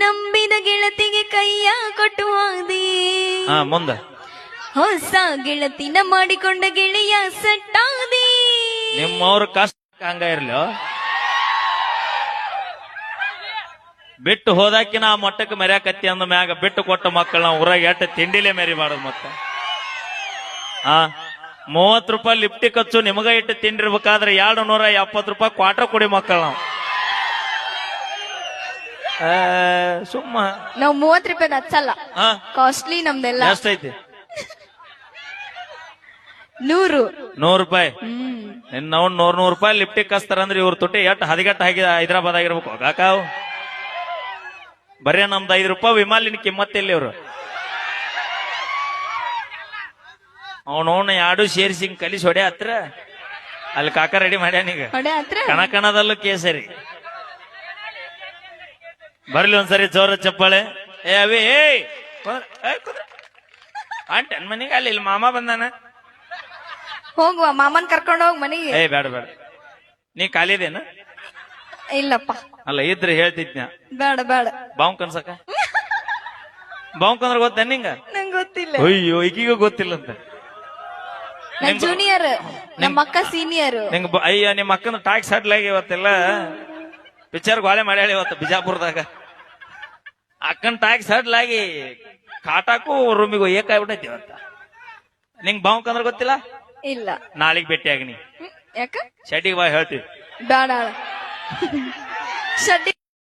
ನಂಬಿದ ಗೆಳತಿಗೆ ಕೈಯ ಕೊಟ್ಟುವಾದಿ ಮುಂದ ಹೊಸ ಗೆಳತಿನ ಮಾಡಿಕೊಂಡ ಗೆಳೆಯ ಸಟ್ಟಾದಿ. ನಿಮ್ಮವ್ರ ಕಷ್ಟ ಹಂಗ ಇರ್ಲಿ. ಬಿಟ್ಟು ಹೋದಾಕಿನ ಆ ಮೊಟ್ಟಕ್ಕೆ ಮೆರ್ಯಾಕತ್ತಿ ಅಂದ ಮ್ಯಾಗ ಬಿಟ್ಟು ಕೊಟ್ಟ ಮಕ್ಕಳನ್ನ ಊರಾಗ ಎಟ್ಟ ತಿಂಡಿಲೇ ಮೆರಿಬಾರ್ದು. ಮತ್ತೆ 30 ರೂಪಾಯಿ ಲಿಫ್ಟಿ ಖರ್ಚು ನಿಮಗ ಇಟ್ಟು ತಿಂಡಿರ್ಬೇಕಾದ್ರೆ 270 ರೂಪಾಯಿ ಕ್ವಾರ್ಟರ್ ಕೊಡಿ ಮಕ್ಕಳು ನಾವು. ಸುಮ್ಮ ನಾವ್ 30 ರೂಪಾಯಿ ಹಚ್ಚಲ್ಲ, ಕಾಸ್ಟ್ಲಿ ನಮ್ದೆಲ್ಲ. ಎಷ್ಟೈತಿ? 100 ರೂಪಾಯಿ. ನಾವು 100 ರೂಪಾಯಿ ಲಿಫ್ಟಿ ಕಸ್ತಾರಂದ್ರೆ ಇವ್ರ ತುಟಿ ಎಟ್ಟು ಹದಿಗಟ್ಟ ಆಗಿ ಹೈದರಾಬಾದ್ ಆಗಿರ್ಬೇಕು. ಹೋಗಾಕಾವ್ ಬರೇ ನಮ್ದು 5 ರೂಪಾಯಿ ವಿಮಾಲಿನ ಕಿಮ್ಮತ್ತಿಲ್ಲ ಇವ್ರು. ಅವನವನ್ನ 2 ಸೇರಿಸಿ ಕಲಿಸಿ ಹೊಡೆ ಹತ್ರ ಅಲ್ಲಿ ಕಾಕ ರೆಡಿ ಮಾಡ್ಯಾನೀಗ. ಕಣಕಣದಲ್ಲೂ ಕೇಸರಿ. ಬರ್ಲಿ ಒಂದ್ಸರಿ ಜೋರ ಚಪ್ಪಾಳೆ. ಅವೇ ಅಂಟನ್ ಮನಿಗೆ ಅಲ್ಲಿ ಇಲ್ಲಿ ಮಾಮ ಬಂದಾನ. ಹೋಗುವ ಮಾಮನ್ ಕರ್ಕೊಂಡು ಹೋಗ್ ಮನಿಗೆ. ಬೇಡ ಬೇಡ, ನೀ ಖಾಲಿದೇನ? ಇಲ್ಲಪ್ಪ. ಅಲ್ಲ ಇದ್ರೆ ಹೇಳ್ತಿದ್ನ. ಬೇಡ ಬೇಡ. ಬಾವು ಕನ್ಸಕ ಬಾವುಕಂದ್ರ ಗೊತ್ತ ನಿಂಗ? ನಂಗೆ ಗೊತ್ತಿಲ್ಲ. ಅಯ್ಯೋ ಈಗೀಗ ಗೊತ್ತಿಲ್ಲ ಅಂತ. ನನ್ ಜೂನಿಯರ್, ನಮ್ಮ ಅಕ್ಕ ಸೀನಿಯರ್. ನಿಂಗ ಅಯ್ಯ ನಿಮ್ಮ ಅಕ್ಕನ ಟ್ಯಾಕ್ಸ್ ಹಡ್ಲಾಗಿ ಇವತ್ತೆಲ್ಲ ಪಿಕ್ಚರ್ ಗೋಳೆ ಮಾಡ್ಯಾಳಿ ಇವತ್ತು ಬಿಜಾಪುರದಾಗ. ಅಕ್ಕನ ಟ್ಯಾಕ್ಸ್ ಹಡ್ಲಾಗಿ ಕಾಟಾಕು ರೂಮಿಗೂ ಏಕಾಗ್ಬಿಟ್ಟೈತಿ ಇವತ್ತ. ನಿಂಗ್ ಬಾವುಕಂದ್ರ ಗೊತ್ತಿಲ್ಲ? ಇಲ್ಲ. ನಾಳೆಗ್ ಭೇಟಿ ಆಗಿನಿ. ಯಾಕ? ಶೆಡ್ಡಿಗೆ ಬಾ ಹೇಳ್ತೀವಿ. ಬೇಡ. ಶೆಡ್ಡಿ